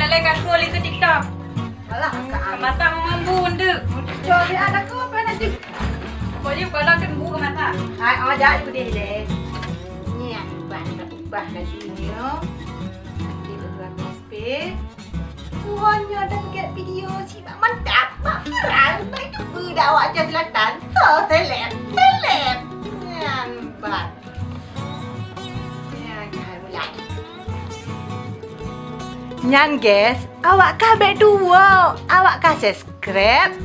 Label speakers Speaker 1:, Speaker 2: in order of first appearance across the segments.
Speaker 1: le kaku li ke TikTok.
Speaker 2: Alah, Kak.
Speaker 1: Mata mambu ndu.
Speaker 2: Jadi ada kau apa nanti?
Speaker 1: Kau je kalau kan bu ke mata.
Speaker 2: Hai, ajak aku deh le. Ni ubah lagunya. Di beberapa space. Puannya ada pakai video si Mak mantap. Mak perang. Itu budak awak je selatan. Telep. Nyambat. Nyan guys, awak kabeh dua, awak ka subscribe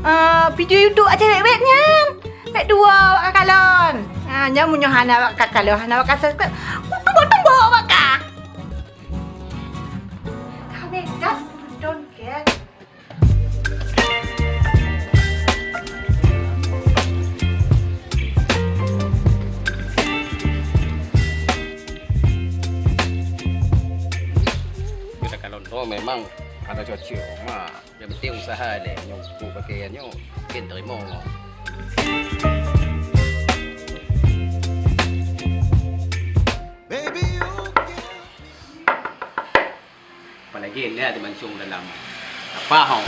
Speaker 2: video YouTube aja web nyan. Bek dua awak ka kalon. Nyan munyo hana awak ka kalon, hana awak ka subscribe. Tunggu awak ka. Kabeh gas don't care.
Speaker 3: Oh memang ada cocok mah yang penting usaha deh nyuku pakaiannya mungkin terima apalagi ini ada mancung dalam apa hong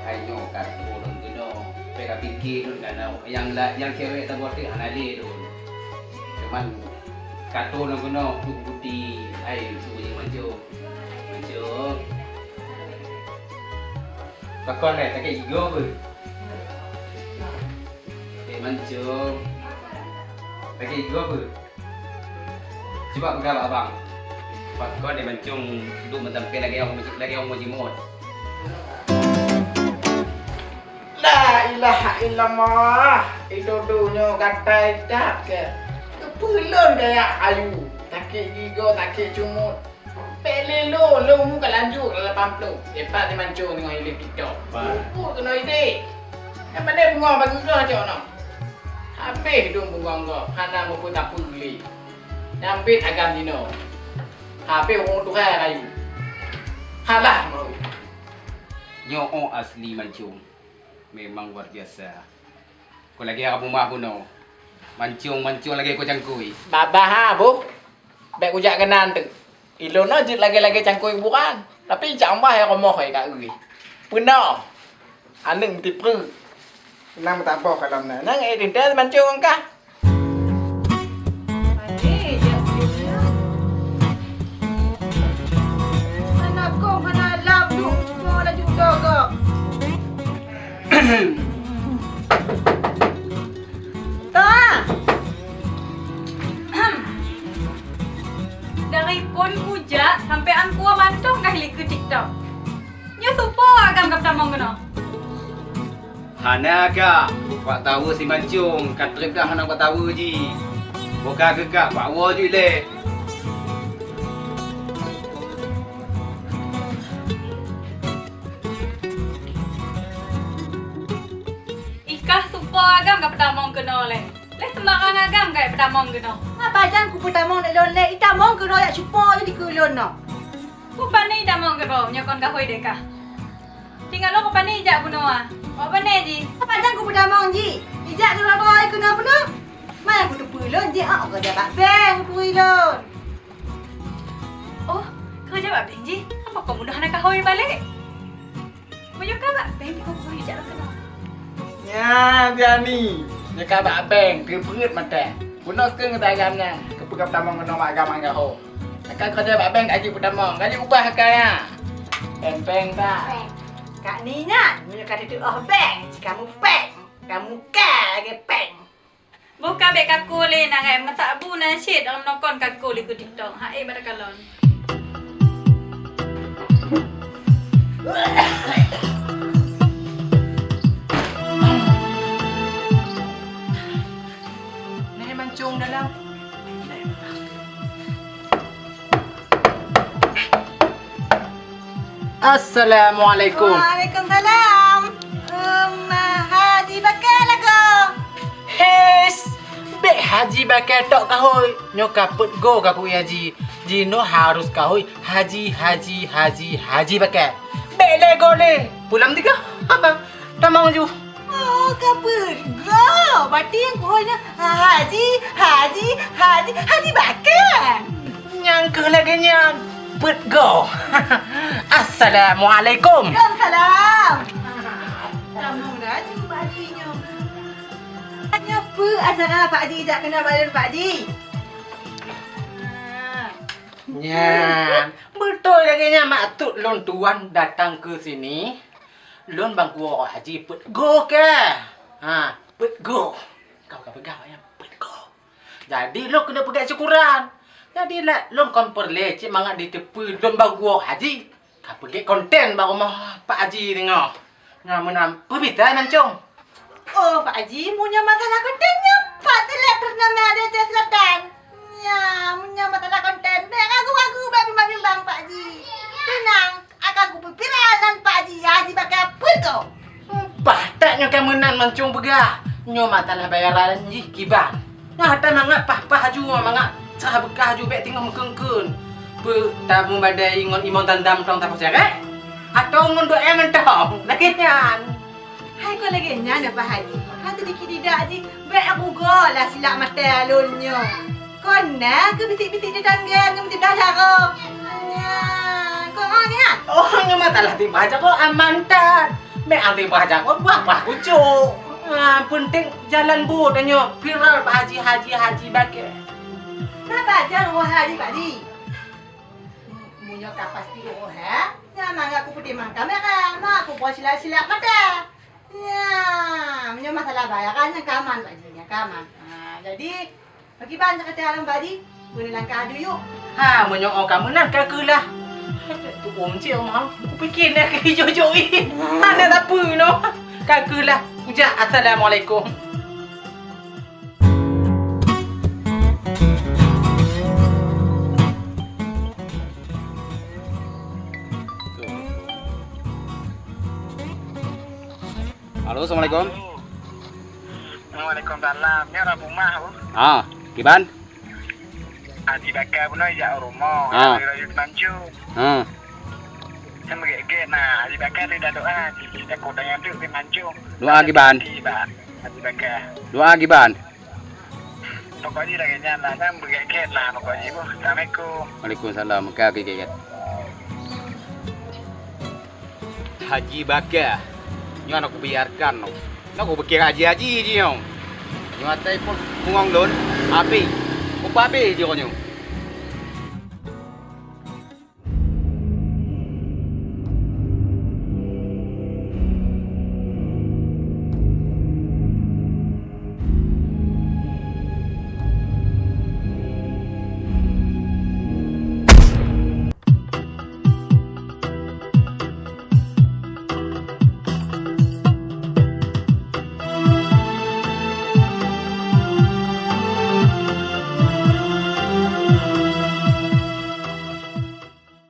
Speaker 3: ayo kat turun gitu, mereka pikir kan, yang cewek tak buat dia anali tu, cuman kartun orang kuno putih, ayo subuh maju, pakon le, tak kayak gigo pun, maju, tak kayak gigo pun, coba pegang abang, pakon dia mancung, duduk mentampi lagi orang mujimut.
Speaker 4: La ilaha illallah. Itu dunia kata tak ke. Kepulun kayak ayu. Takik gigo, takik cumut. Pele lo muka lanjut dalam pamplu. Lepas dia mancung dengan hilir TikTok. Pupuk kena ide. Yang mana bunga bagi kau macam mana? Habis hidung bunga kau. Hana maupun tak puli. Nyambit agam dino. Habis orang Tuhan kayu. Halah mau.
Speaker 3: Nyo asli mancung. Memang luar biasa. Kau lagi apa rumah aku no? Mancung lagi kau cangkui.
Speaker 4: Babah ha bu. Baik ujak kenan tu. Ilon aja lagi cangkui bukan. Tapi jangan yang kau mohon kat ui. Punah. Aneng tipu. Nang tak apa kalau nang. Nang tinta mancung kah?
Speaker 2: Anak kau mana lap tu? Kau dah juga kau.
Speaker 1: Dari pon puja sampai angku mantong kali ke TikTok. Nya supo agam kap tamong kena.
Speaker 3: Hana kak, pak tahu si mancung, kat trip dah hana pak tahu ji. Buka ke kak, pak wo je le.
Speaker 1: Ikah supo agam kap tamong kena le. Le sembarang agam kai pedamong kena.
Speaker 2: Apa jangan ku pertama nak lon le. Ita mong kena yak cupa je di kulon no.
Speaker 1: Ku pani damong kena nyokon ka hoi deka. Tinggal lo ku pani jak kuno ah. Apa ne ji?
Speaker 2: Apa jangan ku pertama ji. Ijak tu lah boy kena pun. Mai aku tu pulon je ah kerja bak beng pulon.
Speaker 1: Oh, kerja bak beng ji. Apa kau mudah nak ka hoi balik? Moyo ka bak beng ku hoi jak kena.
Speaker 4: Ya, dia ni. Dia kata beng, perut mata. Punak ke ngedagamnya. Kepegap tamang kena agam angga ho. Akan kerja bak beng gaji pertama. Gaji ubah kaya. Beng tak.
Speaker 2: Kak ni nya, ni kata tu oh beng. Jika kamu peng, kamu lagi peng.
Speaker 1: Buka bek kaku le nangai mata bu na shit dalam nokon kaku le ku TikTok. Ha pada kalon.
Speaker 2: Mancung dalam.
Speaker 3: Assalamualaikum.
Speaker 2: Waalaikumsalam. Haji bakal lagu.
Speaker 4: Hes, bek haji bakal tok kahoi. Nyo kaput go kaku haji. Jino harus kahoi haji bakal. Bek le go le. Pulang tiga. Tamang ju.
Speaker 2: Oh, kapur. Go. Berarti yang kohnya haji bakal.
Speaker 4: Nyang ke lagi nyang. Put go. Assalamualaikum.
Speaker 2: Waalaikumsalam. Kamu dah cuba Pak Hajinya. Tanya apa asal Pak Haji tak kena badan Pak Haji?
Speaker 4: Nyang. Betul lagi nyang maksud lon tuan datang ke sini. Lon bang kuah haji put go ke? Put go. Kau pegang ya, put go. Jadi lo kena pegang syukuran. Jadi lah lon kompor leceh mangat di tepi lon bang kuah haji. Kau pergi konten bang rumah Pak Haji tengok. Menam perbitan mancung.
Speaker 2: Oh, Pak Haji punya masalah kontennya. Pak Selek ternama ada Aceh Selatan. Ya, punya masalah konten. Bek aku bimbang Pak Haji. Tenang, aku berpiranan Pak Haji. Haji pakai apa kau?
Speaker 4: Pataknya kamu nan mancung begah. Nyo masalah bayaran ji kiban. Nah, tak mangat pah haju mangat sah bekah haju bek tinggal mengkengkun. Pe tamu badai ngon imon tandam tong tak pasal atau ngon doa mentong. Lakinya.
Speaker 2: Hai kau lagi nyana Pak Haji. Kata dikit tidak Haji. Bek aku go lah silap mata alunnya. Kau nak ke bitik-bitik di tangga yang mesti dah kau. Ya, kau ni ah.
Speaker 4: Oh, nyo masalah tiba aja kok aman tak. Bek tiba aja kok buah kucuk. Penting jalan bu danyo viral Pak Haji bakal.
Speaker 2: Kenapa aja rumah Haji Pak Haji? Punya pasti oh ha? Ya, mangga aku putih mangga mereka. Aku buat silap-silap mata. Ya, punya masalah bayarannya kaman Pak Haji, kaman. Jadi bagi banyak kata alam Pak Haji, boleh langkah adu yuk.
Speaker 4: Menyok kamu nak kakulah. Tu cik mah. Aku fikir nak ke hijau-hijauin. Ada tak apa no. Kakulah. Ujah assalamualaikum.
Speaker 3: Halo, Assalamualaikum.
Speaker 5: Waalaikumsalam. Ni orang rumah tu.
Speaker 3: Kiban?
Speaker 5: Haji bakal pun ajak rumah. Raya Mancu. Saya mereka nah Haji bakal dia doa. Kita kodang yang tu di Mancu.
Speaker 3: Doa Kiban.
Speaker 5: Haji bakal.
Speaker 3: Doa Kiban.
Speaker 5: Pokoknya dah kena lah. Saya mereka lah. Pokoknya tu. Assalamualaikum.
Speaker 3: Waalaikumsalam. Kaki. Haji Bakar. Nyo nak aku biarkan no. Nak aku pikir haji je nyo. Nyo atai pun bungong lon. Api. Upa api je nyo.